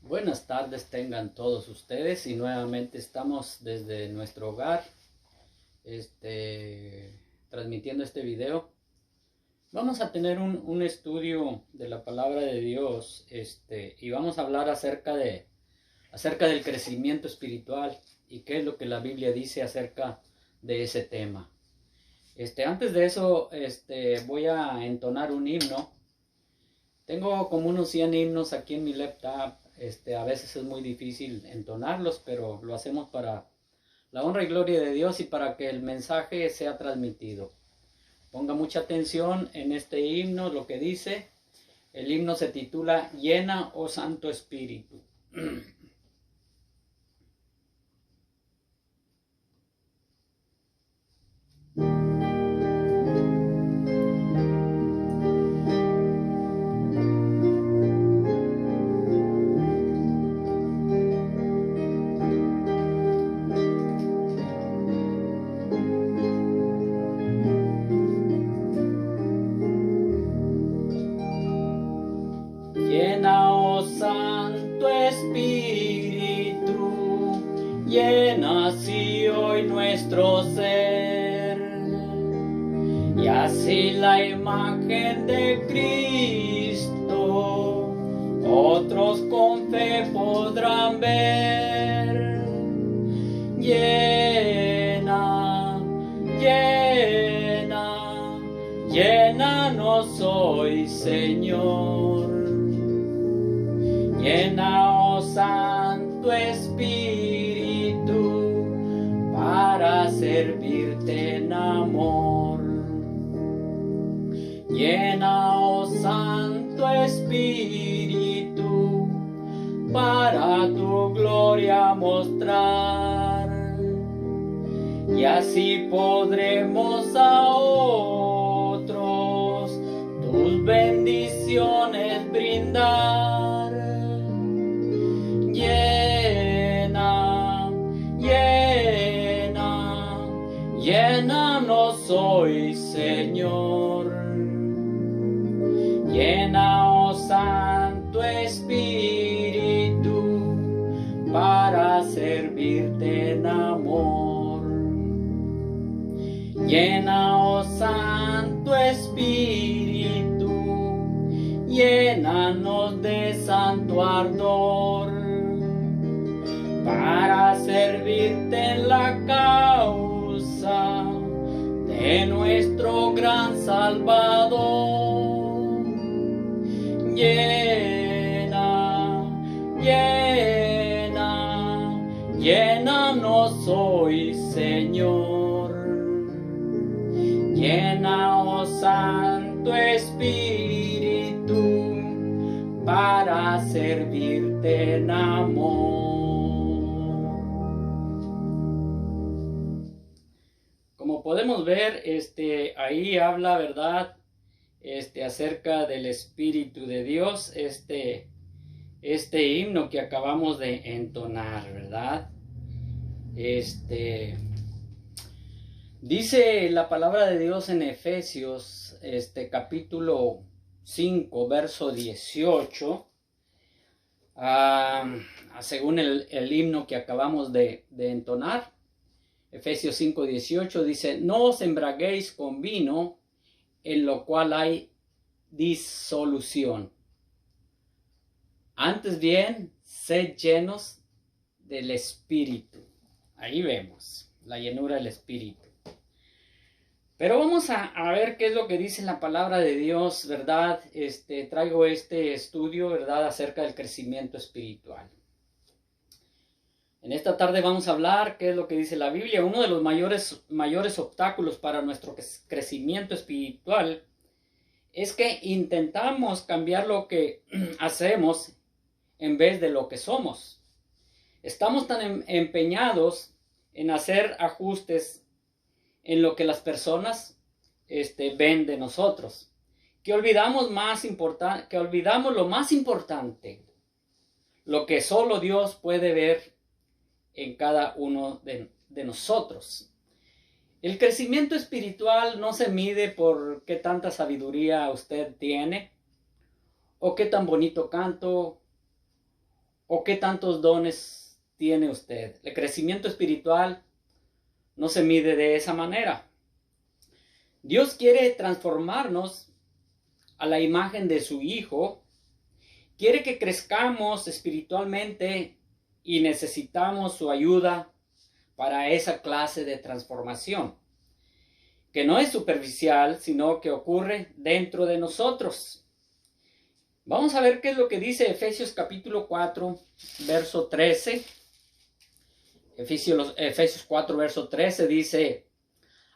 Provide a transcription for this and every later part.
Buenas tardes tengan todos ustedes y nuevamente estamos desde nuestro hogar transmitiendo este video. Vamos a tener un estudio de la palabra de Dios y vamos a hablar acerca del crecimiento espiritual y qué es lo que la Biblia dice acerca de ese tema. Antes de eso voy a entonar un himno. Tengo como unos 100 himnos aquí en mi laptop. A veces es muy difícil entonarlos, pero lo hacemos para la honra y gloria de Dios y para que el mensaje sea transmitido. Ponga mucha atención en este himno, lo que dice. El himno se titula Llena, oh Santo Espíritu. Llena, oh Santo Espíritu, llena así hoy nuestro ser, y así la imagen de Cristo otros con fe podrán ver. Llena, llena, llénanos hoy, Señor. Llena, oh Santo Espíritu, para servirte en amor. Llena, oh Santo Espíritu, para tu gloria mostrar. Y así podremos a otros tus bendiciones brindar. Llena, llena, llénanos hoy, Señor. Llena, oh Santo Espíritu, para servirte en amor. Llena, oh Santo Espíritu, llénanos de santo ardor, para servirte en la causa de nuestro gran Salvador. Llena, llena, llénanos hoy, Señor. Llena, oh Santo Espíritu, para servirte en amor. Como podemos ver, ahí habla, ¿verdad? Acerca del Espíritu de Dios, este himno que acabamos de entonar, ¿verdad? Dice la palabra de Dios en Efesios, capítulo 5, verso 18, según el himno que acabamos de entonar. Efesios 5, 18 dice: no os embraguéis con vino, en lo cual hay disolución. Antes bien, sed llenos del Espíritu. Ahí vemos la llenura del Espíritu. Pero vamos a ver qué es lo que dice la palabra de Dios, ¿verdad? Traigo este estudio, ¿verdad?, acerca del crecimiento espiritual. En esta tarde vamos a hablar qué es lo que dice la Biblia. Uno de los mayores obstáculos para nuestro crecimiento espiritual es que intentamos cambiar lo que hacemos en vez de lo que somos. Estamos tan empeñados en hacer ajustes en lo que las personas ven de nosotros, que olvidamos lo más importante, lo que solo Dios puede ver en cada uno de nosotros. El crecimiento espiritual no se mide por qué tanta sabiduría usted tiene, o qué tan bonito canto, ¿O qué tantos dones tiene usted? El crecimiento espiritual no se mide de esa manera. Dios quiere transformarnos a la imagen de su Hijo. Quiere que crezcamos espiritualmente y necesitamos su ayuda para esa clase de transformación, que no es superficial, sino que ocurre dentro de nosotros. Vamos a ver qué es lo que dice Efesios capítulo 4, verso 13. Efesios 4, verso 13 dice: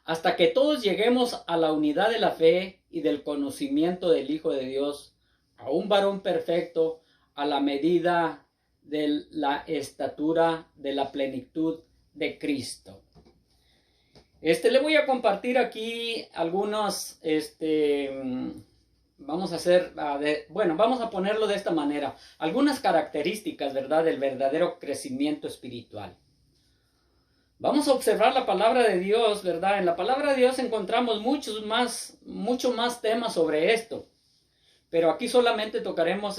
hasta que todos lleguemos a la unidad de la fe y del conocimiento del Hijo de Dios, a un varón perfecto, a la medida de la estatura de la plenitud de Cristo. Le voy a compartir aquí algunos, vamos a ponerlo de esta manera, algunas características, ¿verdad?, del verdadero crecimiento espiritual. Vamos a observar la palabra de Dios, ¿verdad? En la palabra de Dios encontramos mucho más temas sobre esto. Pero aquí solamente tocaremos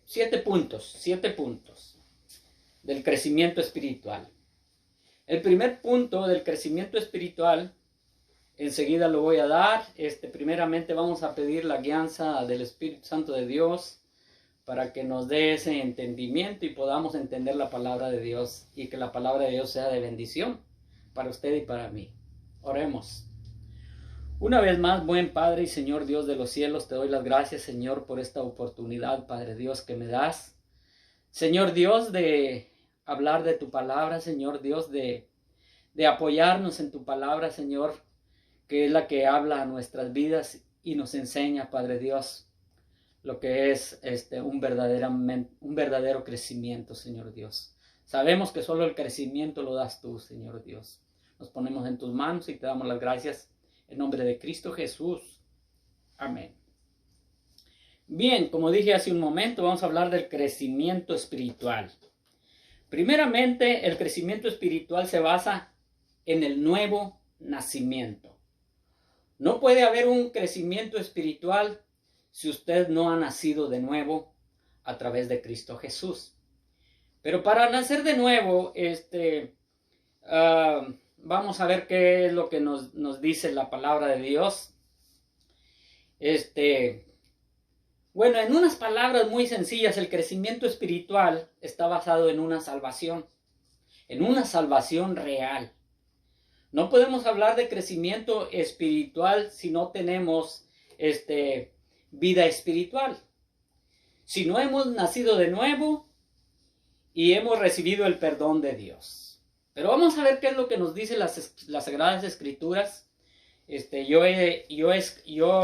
7 puntos del crecimiento espiritual. El primer punto del crecimiento espiritual, enseguida lo voy a dar. Primeramente vamos a pedir la guianza del Espíritu Santo de Dios para que nos dé ese entendimiento y podamos entender la palabra de Dios y que la palabra de Dios sea de bendición para usted y para mí. Oremos. Una vez más, buen Padre y Señor Dios de los cielos, te doy las gracias, Señor, por esta oportunidad, Padre Dios, que me das. Señor Dios, de hablar de tu palabra, Señor Dios, de apoyarnos en tu palabra, Señor, que es la que habla a nuestras vidas y nos enseña, Padre Dios, lo que es un verdadero crecimiento, Señor Dios. Sabemos que solo el crecimiento lo das tú, Señor Dios. Nos ponemos en tus manos y te damos las gracias en nombre de Cristo Jesús. Amén. Bien, como dije hace un momento, vamos a hablar del crecimiento espiritual. Primeramente, el crecimiento espiritual se basa en el nuevo nacimiento. No puede haber un crecimiento espiritual si usted no ha nacido de nuevo a través de Cristo Jesús. Pero para nacer de nuevo, vamos a ver qué es lo que nos dice la palabra de Dios. Bueno, en unas palabras muy sencillas, el crecimiento espiritual está basado en una salvación real. No podemos hablar de crecimiento espiritual si no tenemos vida espiritual. Si no hemos nacido de nuevo y hemos recibido el perdón de Dios. Pero vamos a ver qué es lo que nos dicen las Sagradas Escrituras. Yo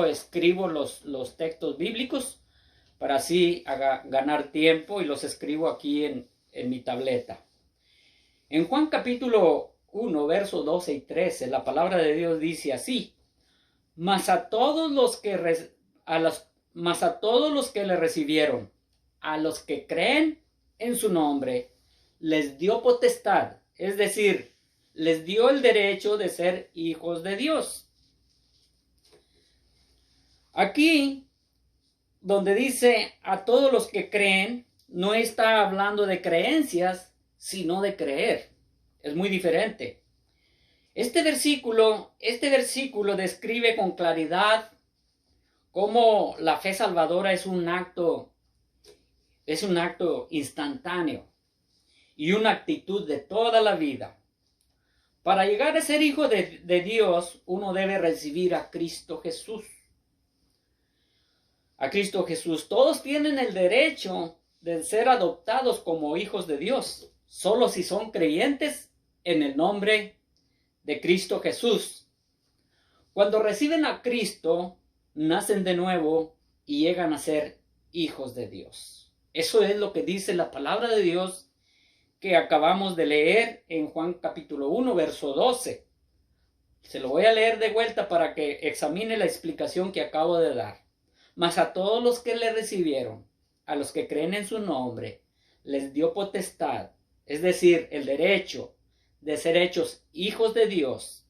escribo los textos bíblicos para así ganar tiempo y los escribo aquí en mi tableta. En Juan capítulo 1, versos 12 y 13, la palabra de Dios dice así: mas a todos los que le recibieron, a los que creen en su nombre, les dio potestad, es decir, les dio el derecho de ser hijos de Dios. Aquí, donde dice a todos los que creen, no está hablando de creencias, sino de creer. Es muy diferente. Este versículo describe con claridad cómo la fe salvadora es un acto instantáneo y una actitud de toda la vida. Para llegar a ser hijo de Dios, uno debe recibir a Cristo Jesús. A Cristo Jesús. Todos tienen el derecho de ser adoptados como hijos de Dios, solo si son creyentes en el nombre de Cristo Jesús. Cuando reciben a Cristo, nacen de nuevo y llegan a ser hijos de Dios. Eso es lo que dice la palabra de Dios que acabamos de leer en Juan capítulo 1, verso 12. Se lo voy a leer de vuelta para que examine la explicación que acabo de dar. Mas a todos los que le recibieron, a los que creen en su nombre, les dio potestad, es decir, el derecho de ser hechos hijos de Dios.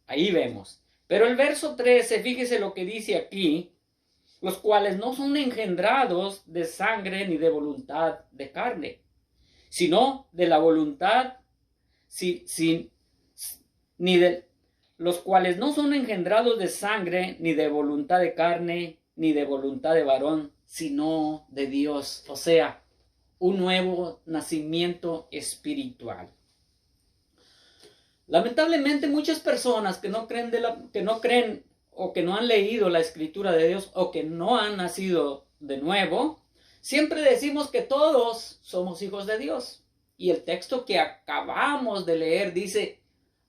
Ahí vemos. Pero el verso 13, fíjese lo que dice aquí: los cuales no son engendrados de sangre ni de voluntad de carne, sino de la voluntad, ni de los cuales no son engendrados de sangre, ni de voluntad de carne, ni de voluntad de varón, sino de Dios. O sea, un nuevo nacimiento espiritual. Lamentablemente muchas personas que no creen o que no han leído la escritura de Dios o que no han nacido de nuevo, siempre decimos que todos somos hijos de Dios. Y el texto que acabamos de leer dice,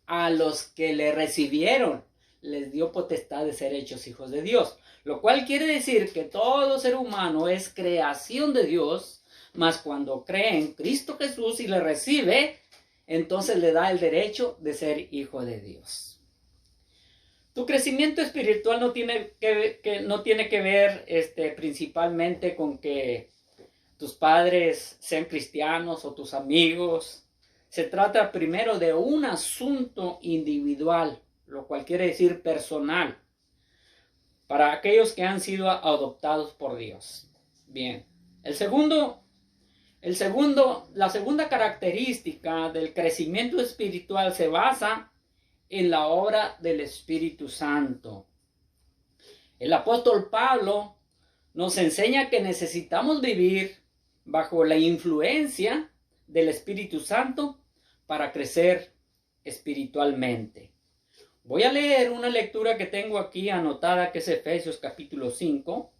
a los que le recibieron les dio potestad de ser hechos hijos de Dios. Lo cual quiere decir que todo ser humano es creación de Dios, mas cuando cree en Cristo Jesús y le recibe, entonces le da el derecho de ser hijo de Dios. Tu crecimiento espiritual no tiene que ver principalmente con que tus padres sean cristianos o tus amigos. Se trata primero de un asunto individual, lo cual quiere decir personal, para aquellos que han sido adoptados por Dios. Bien, la segunda característica del crecimiento espiritual se basa en la obra del Espíritu Santo. El apóstol Pablo nos enseña que necesitamos vivir bajo la influencia del Espíritu Santo para crecer espiritualmente. Voy a leer una lectura que tengo aquí anotada, que es Efesios capítulo 5.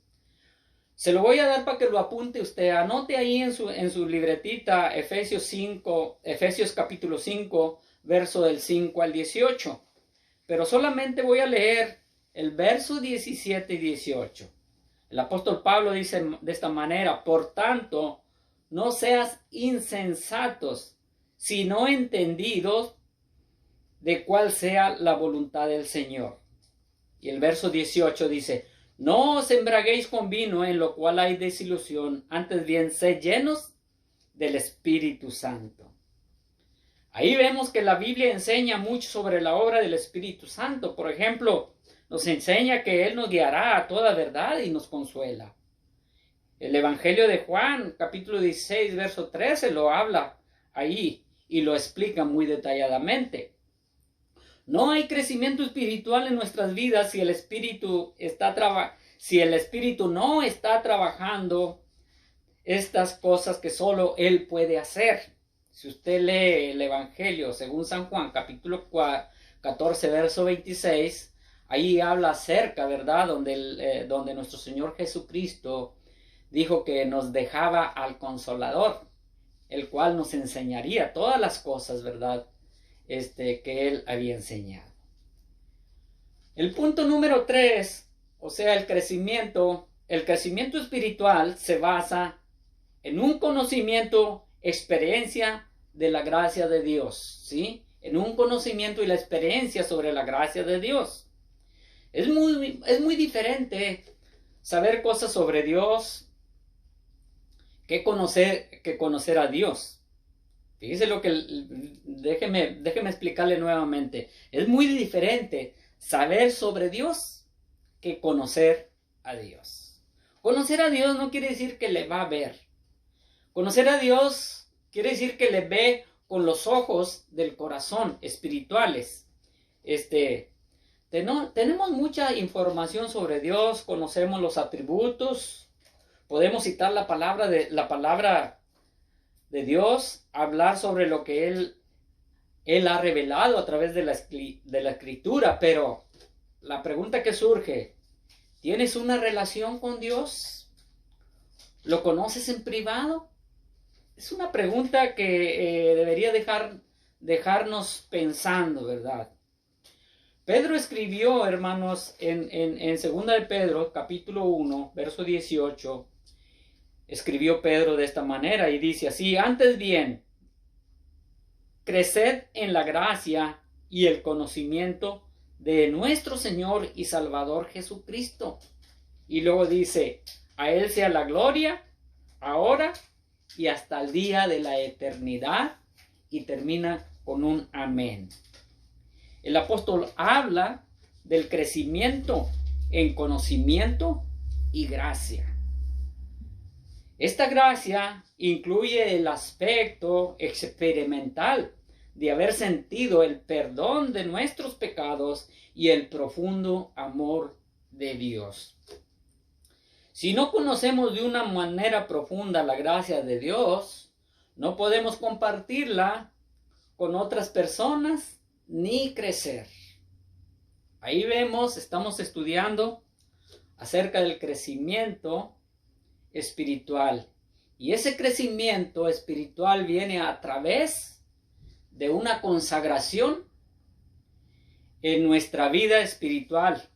Se lo voy a dar para que lo apunte usted. Anote ahí en su libretita Efesios capítulo 5, verso del 5 al 18. Pero solamente voy a leer el verso 17 y 18. El apóstol Pablo dice de esta manera: por tanto, no seas insensatos, sino entendidos de cuál sea la voluntad del Señor. Y el verso 18 dice: no os embraguéis con vino, en lo cual hay desilusión, antes bien sed llenos del Espíritu Santo. Ahí vemos que la Biblia enseña mucho sobre la obra del Espíritu Santo. Por ejemplo, nos enseña que Él nos guiará a toda verdad y nos consuela. El Evangelio de Juan, capítulo 16, verso 13, lo habla ahí y lo explica muy detalladamente. No hay crecimiento espiritual en nuestras vidas si el Espíritu no está trabajando estas cosas que solo Él puede hacer. Si usted lee el Evangelio según San Juan, capítulo 14, verso 26, ahí habla acerca, ¿verdad?, donde nuestro Señor Jesucristo dijo que nos dejaba al Consolador, el cual nos enseñaría todas las cosas, ¿verdad?, que Él había enseñado. El punto número 3, o sea, el crecimiento espiritual se basa en un conocimiento, experiencia de la gracia de Dios, ¿sí? En un conocimiento y la experiencia sobre la gracia de Dios. Es muy diferente saber cosas sobre Dios que conocer a Dios. Fíjese déjeme explicarle nuevamente. Es muy diferente saber sobre Dios que conocer a Dios. Conocer a Dios no quiere decir que le va a ver. Conocer a Dios quiere decir que le ve con los ojos del corazón, espirituales. Tenemos mucha información sobre Dios, conocemos los atributos, podemos citar la palabra de Dios, hablar sobre lo que Él ha revelado a través de la Escritura, pero la pregunta que surge: ¿tienes una relación con Dios? ¿Lo conoces en privado? Es una pregunta que debería dejarnos pensando, ¿verdad? Pedro escribió, hermanos, en 2 de Pedro, capítulo 1, verso 18, escribió Pedro de esta manera y dice así: antes bien, creced en la gracia y el conocimiento de nuestro Señor y Salvador Jesucristo. Y luego dice: a Él sea la gloria, ahora y hasta el día de la eternidad, y termina con un amén. El apóstol habla del crecimiento en conocimiento y gracia. Esta gracia incluye el aspecto experimental de haber sentido el perdón de nuestros pecados y el profundo amor de Dios. Si no conocemos de una manera profunda la gracia de Dios, no podemos compartirla con otras personas ni crecer. Ahí vemos, estamos estudiando acerca del crecimiento espiritual. Y ese crecimiento espiritual viene a través de una consagración en nuestra vida espiritual.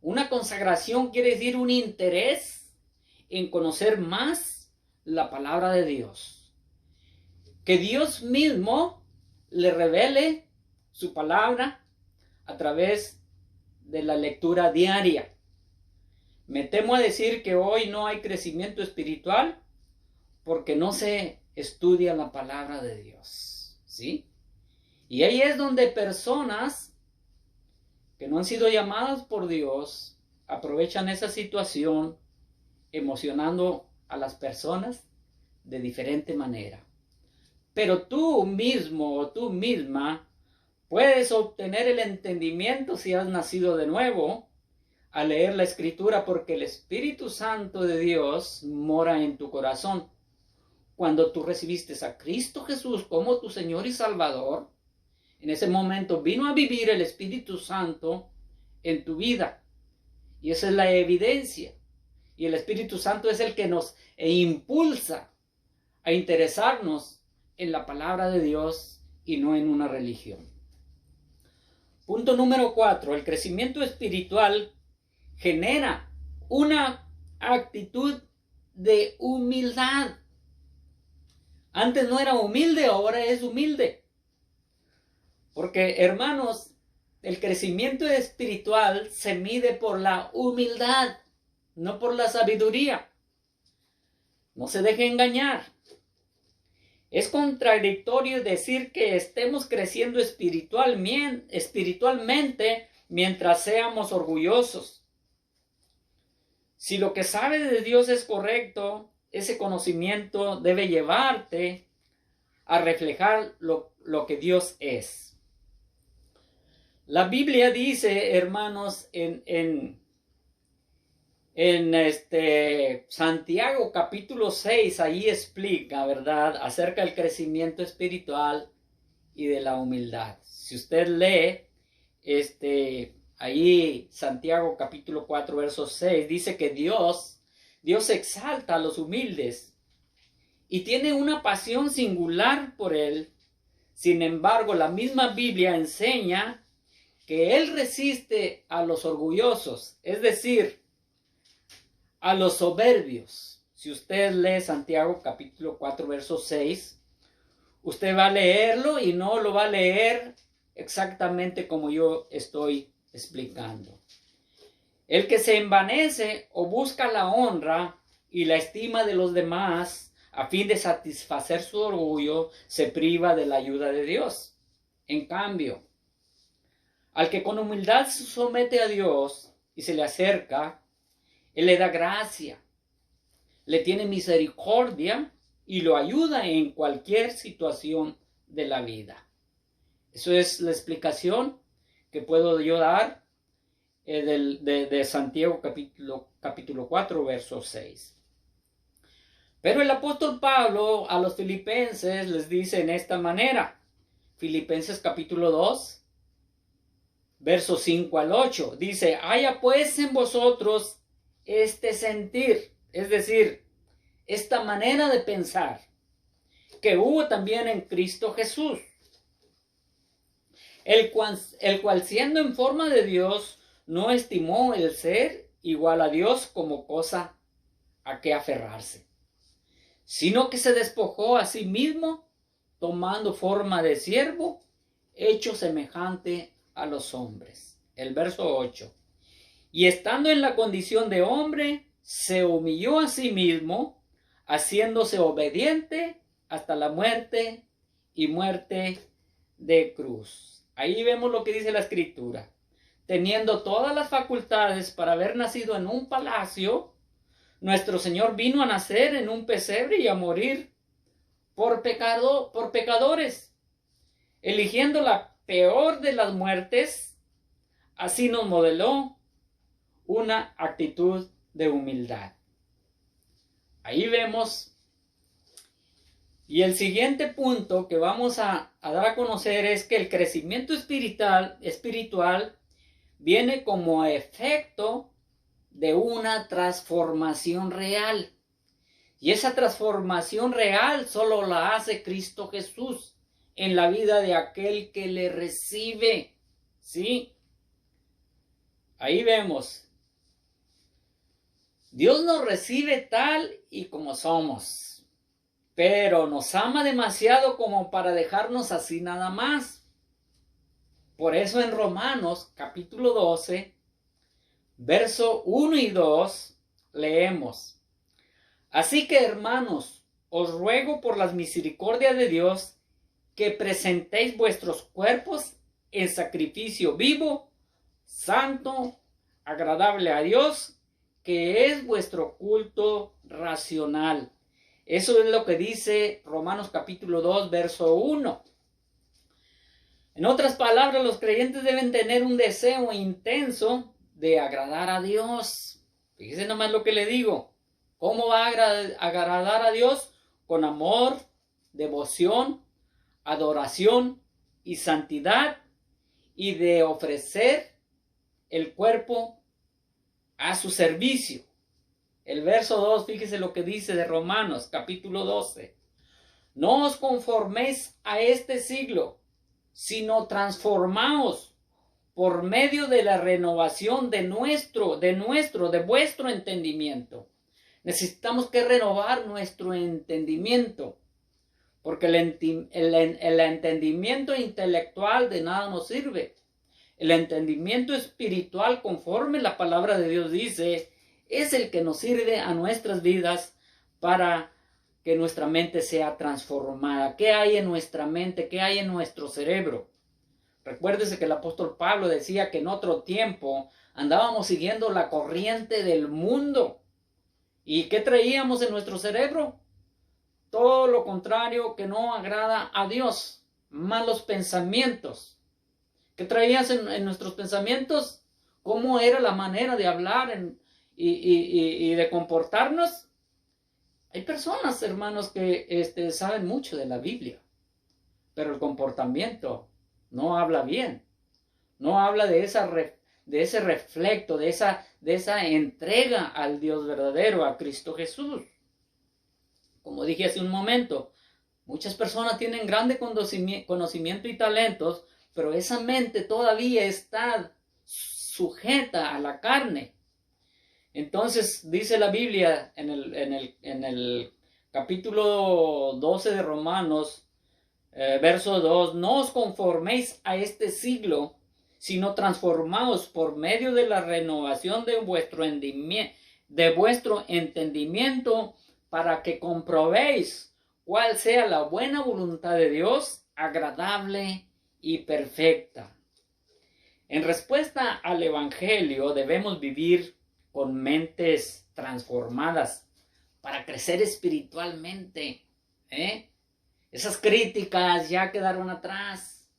Una consagración quiere decir un interés en conocer más la palabra de Dios. Que Dios mismo le revele su palabra a través de la lectura diaria. Me temo a decir que hoy no hay crecimiento espiritual porque no se estudia la palabra de Dios, ¿sí? Y ahí es donde personas que no han sido llamadas por Dios aprovechan esa situación emocionando a las personas de diferente manera. Pero tú mismo o tú misma puedes obtener el entendimiento si has nacido de nuevo al leer la Escritura, porque el Espíritu Santo de Dios mora en tu corazón. Cuando tú recibiste a Cristo Jesús como tu Señor y Salvador, en ese momento vino a vivir el Espíritu Santo en tu vida. Y esa es la evidencia. Y el Espíritu Santo es el que nos impulsa a interesarnos en la palabra de Dios y no en una religión. Punto número 4. El crecimiento espiritual genera una actitud de humildad. Antes no era humilde, ahora es humilde. Porque, hermanos, el crecimiento espiritual se mide por la humildad, no por la sabiduría. No se deje engañar. Es contradictorio decir que estemos creciendo espiritualmente mientras seamos orgullosos. Si lo que sabes de Dios es correcto, ese conocimiento debe llevarte a reflejar lo que Dios es. La Biblia dice, hermanos, en Santiago capítulo 6, ahí explica, ¿verdad?, acerca del crecimiento espiritual y de la humildad. Si usted lee, ahí Santiago capítulo 4, verso 6, dice que Dios exalta a los humildes y tiene una pasión singular por él. Sin embargo, la misma Biblia enseña que él resiste a los orgullosos, es decir, a los soberbios. Si usted lee Santiago capítulo 4, verso 6, usted va a leerlo y no lo va a leer exactamente como yo estoy explicando. El que se envanece o busca la honra y la estima de los demás a fin de satisfacer su orgullo, se priva de la ayuda de Dios. En cambio, al que con humildad se somete a Dios y se le acerca, Él le da gracia, le tiene misericordia y lo ayuda en cualquier situación de la vida. Eso es la explicación que puedo yo dar de Santiago capítulo 4, verso 6. Pero el apóstol Pablo a los filipenses les dice en esta manera, Filipenses capítulo 2, versos 5 al 8, dice, haya pues en vosotros este sentir, es decir, esta manera de pensar, que hubo también en Cristo Jesús, el cual siendo en forma de Dios, no estimó el ser igual a Dios como cosa a que aferrarse, sino que se despojó a sí mismo, tomando forma de siervo, hecho semejante a los hombres. El verso 8. Y estando en la condición de hombre, se humilló a sí mismo, haciéndose obediente hasta la muerte y muerte de cruz. Ahí vemos lo que dice la Escritura. Teniendo todas las facultades para haber nacido en un palacio, Nuestro Señor vino a nacer en un pesebre y a morir por pecadores, eligiendo la peor de las muertes. Así nos modeló una actitud de humildad. Ahí vemos. Y el siguiente punto que vamos a dar a conocer es que el crecimiento espiritual viene como efecto de una transformación real. Y esa transformación real solo la hace Cristo Jesús en la vida de aquel que le recibe. ¿Sí? Ahí vemos. Dios nos recibe tal y como somos, pero nos ama demasiado como para dejarnos así nada más. Por eso en Romanos capítulo 12, verso 1 y 2, leemos: Así que, hermanos, os ruego por las misericordias de Dios que presentéis vuestros cuerpos en sacrificio vivo, santo, agradable a Dios, que es vuestro culto racional. Eso es lo que dice Romanos capítulo 2, verso 1. En otras palabras, los creyentes deben tener un deseo intenso de agradar a Dios. Fíjese nomás lo que le digo. ¿Cómo va a agradar a Dios? Con amor, devoción, adoración y santidad, y de ofrecer el cuerpo a su servicio. El verso 2, fíjese lo que dice de Romanos capítulo 12. No os conforméis a este siglo, sino transformaos por medio de la renovación de vuestro entendimiento. Necesitamos que renovar nuestro entendimiento, porque el entendimiento intelectual de nada nos sirve. El entendimiento espiritual, conforme la palabra de Dios dice, es el que nos sirve a nuestras vidas para que nuestra mente sea transformada. ¿Qué hay en nuestra mente? ¿Qué hay en nuestro cerebro? Recuérdese que el apóstol Pablo decía que en otro tiempo andábamos siguiendo la corriente del mundo. ¿Y qué traíamos en nuestro cerebro? Todo lo contrario que no agrada a Dios. Malos pensamientos. ¿Qué traías en nuestros pensamientos? ¿Cómo era la manera de hablar y de comportarnos? Hay personas, hermanos, que saben mucho de la Biblia, pero el comportamiento no habla bien. No habla de ese reflecto, de esa entrega al Dios verdadero, a Cristo Jesús. Como dije hace un momento, muchas personas tienen grande conocimiento y talentos, pero esa mente todavía está sujeta a la carne. Entonces dice la Biblia en el capítulo 12 de Romanos, verso 2, no os conforméis a este siglo, sino transformaos por medio de la renovación de vuestro entendimiento, para que comprobéis cuál sea la buena voluntad de Dios, agradable y perfecta. En respuesta al Evangelio, debemos vivir con mentes transformadas para crecer espiritualmente. Esas críticas ya quedaron atrás.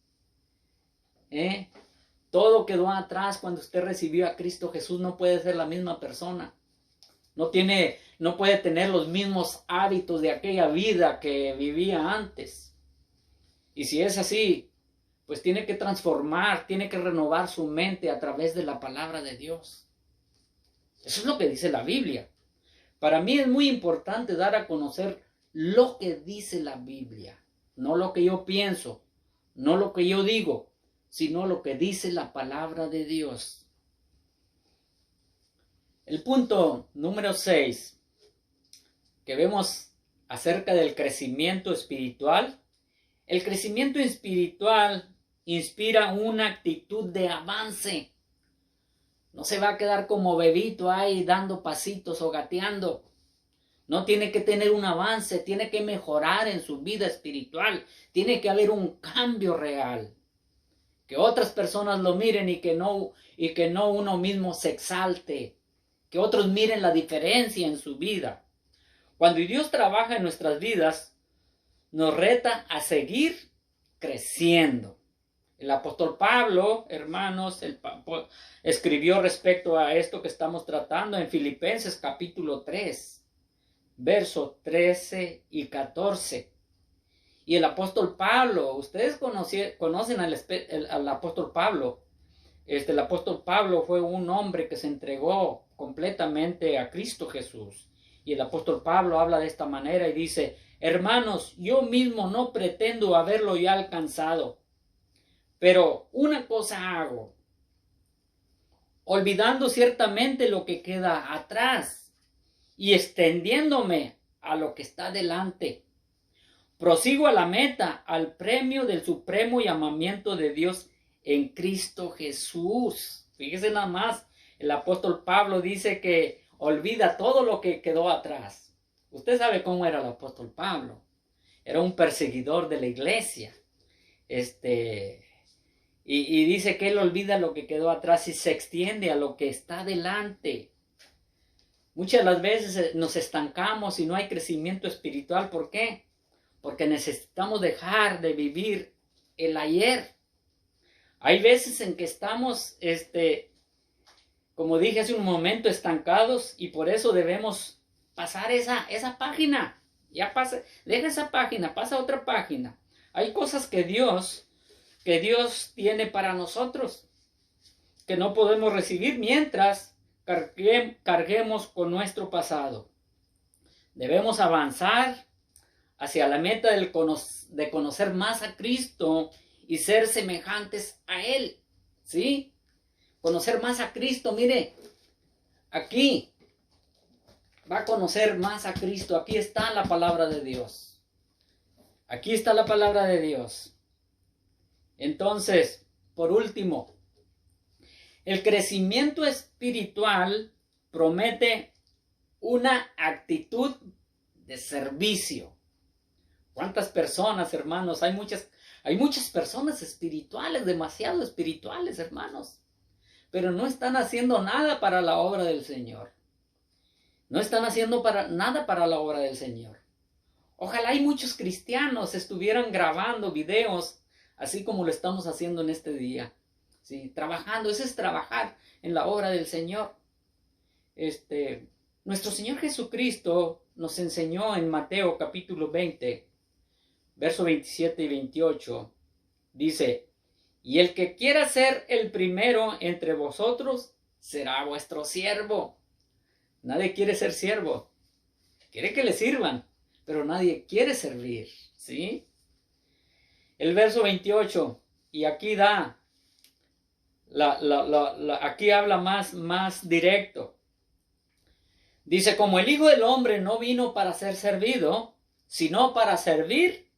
Todo quedó atrás cuando usted recibió a Cristo Jesús. No puede ser la misma persona. No puede tener los mismos hábitos de aquella vida que vivía antes. Y si es así, pues tiene que transformar, tiene que renovar su mente a través de la palabra de Dios. Eso es lo que dice la Biblia. Para mí es muy importante dar a conocer lo que dice la Biblia. No lo que yo pienso, no lo que yo digo, sino lo que dice la palabra de Dios. El punto número 6 que vemos acerca del crecimiento espiritual. El crecimiento espiritual inspira una actitud de avance. No se va a quedar como bebito ahí dando pasitos o gateando. No, tiene que tener un avance, tiene que mejorar en su vida espiritual. Tiene que haber un cambio real. Que otras personas lo miren y que no uno mismo se exalte que otros miren la diferencia en su vida. Cuando Dios trabaja en nuestras vidas, nos reta a seguir creciendo. El apóstol Pablo, hermanos, escribió respecto a esto que estamos tratando en Filipenses capítulo 3, versos 13 y 14. Y el apóstol Pablo, ustedes conocen al apóstol Pablo. El apóstol Pablo fue un hombre que se entregó completamente a Cristo Jesús. Y el apóstol Pablo habla de esta manera y dice: hermanos, yo mismo no pretendo haberlo ya alcanzado, pero una cosa hago, olvidando ciertamente lo que queda atrás y extendiéndome a lo que está delante. Prosigo a la meta, al premio del supremo llamamiento de Dios en Cristo Jesús. Fíjese nada más, el apóstol Pablo dice que olvida todo lo que quedó atrás. Usted sabe cómo era el apóstol Pablo. Era un perseguidor de la iglesia. Y dice que él olvida lo que quedó atrás y se extiende a lo que está delante. Muchas de las veces nos estancamos y no hay crecimiento espiritual. ¿Por qué? Porque necesitamos dejar de vivir el ayer. Hay veces en que estamos, como dije hace un momento, estancados, y por eso debemos pasar esa página. Ya pasa, deja esa página, pasa a otra página. Hay cosas que Dios tiene para nosotros, que no podemos recibir mientras carguemos con nuestro pasado. Debemos avanzar hacia la meta de conocer más a Cristo y ser semejantes a Él, ¿sí? Conocer más a Cristo, mire, aquí va a conocer más a Cristo. Aquí está la palabra de Dios. Aquí está la palabra de Dios. Entonces, por último, el crecimiento espiritual promete una actitud de servicio. ¿Cuántas personas, hermanos? Hay muchas personas espirituales, demasiado espirituales, hermanos, pero no están haciendo nada para la obra del Señor. No están haciendo nada para la obra del Señor. Ojalá y muchos cristianos estuvieran grabando videos así como lo estamos haciendo en este día. ¿Sí? Trabajando, eso es trabajar en la obra del Señor. Nuestro Señor Jesucristo nos enseñó en Mateo capítulo 20, versos 27 y 28. Dice: y el que quiera ser el primero entre vosotros será vuestro siervo. Nadie quiere ser siervo. Quiere que le sirvan, pero nadie quiere servir. ¿Sí? El verso 28, y aquí aquí habla más directo. Dice: como el Hijo del Hombre no vino para ser servido, sino para servir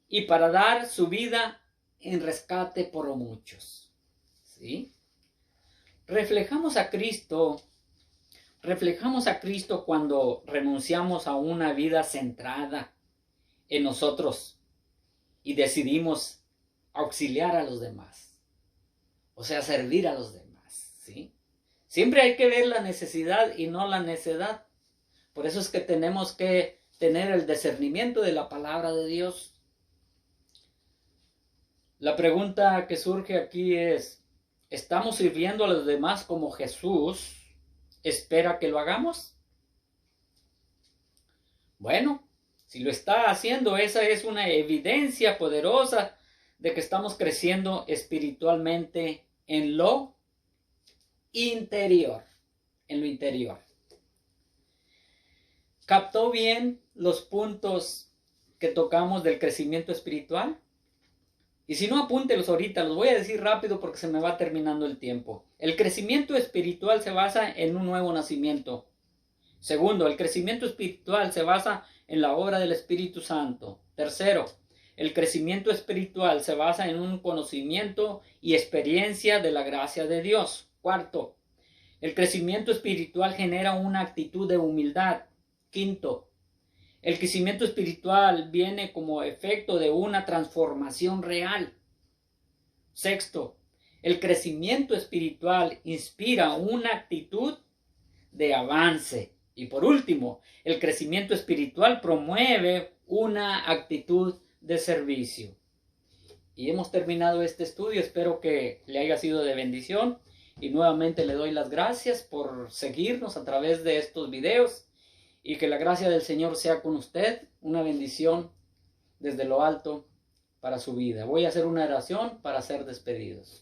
y para dar su vida en rescate por muchos. ¿Sí? Reflejamos a Cristo cuando renunciamos a una vida centrada en nosotros y decidimos auxiliar a los demás. O sea, servir a los demás. ¿Sí? Siempre hay que ver la necesidad y no la necedad. Por eso es que tenemos que tener el discernimiento de la palabra de Dios. La pregunta que surge aquí es: ¿estamos sirviendo a los demás como Jesús espera que lo hagamos? Bueno, si lo está haciendo, esa es una evidencia poderosa de que estamos creciendo espiritualmente en lo interior. En lo interior. ¿Captó bien los puntos que tocamos del crecimiento espiritual? Y si no, apúntelos ahorita, los voy a decir rápido porque se me va terminando el tiempo. El crecimiento espiritual se basa en un nuevo nacimiento. Segundo, el crecimiento espiritual se basa en la obra del Espíritu Santo. Tercero, el crecimiento espiritual se basa en un conocimiento y experiencia de la gracia de Dios. Cuarto, el crecimiento espiritual genera una actitud de humildad. Quinto, el crecimiento espiritual viene como efecto de una transformación real. Sexto, el crecimiento espiritual inspira una actitud de avance. Y por último, el crecimiento espiritual promueve una actitud de servicio. Y hemos terminado este estudio, espero que le haya sido de bendición y nuevamente le doy las gracias por seguirnos a través de estos videos y que la gracia del Señor sea con usted, una bendición desde lo alto para su vida. Voy a hacer una oración para ser despedidos.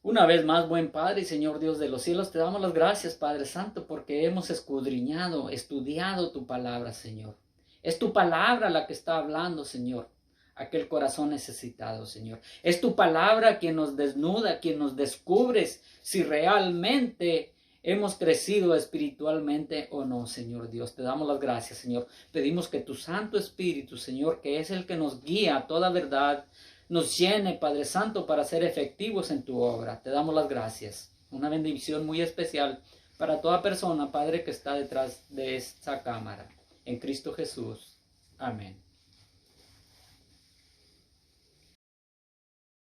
Una vez más, buen Padre y Señor Dios de los cielos, te damos las gracias, Padre Santo, porque hemos escudriñado, estudiado tu palabra, Señor. Es tu palabra la que está hablando, Señor, aquel corazón necesitado, Señor. Es tu palabra quien nos desnuda, quien nos descubres si realmente hemos crecido espiritualmente o no, Señor Dios. Te damos las gracias, Señor. Pedimos que tu Santo Espíritu, Señor, que es el que nos guía a toda verdad, nos llene, Padre Santo, para ser efectivos en tu obra. Te damos las gracias. Una bendición muy especial para toda persona, Padre, que está detrás de esta cámara. En Cristo Jesús. Amén.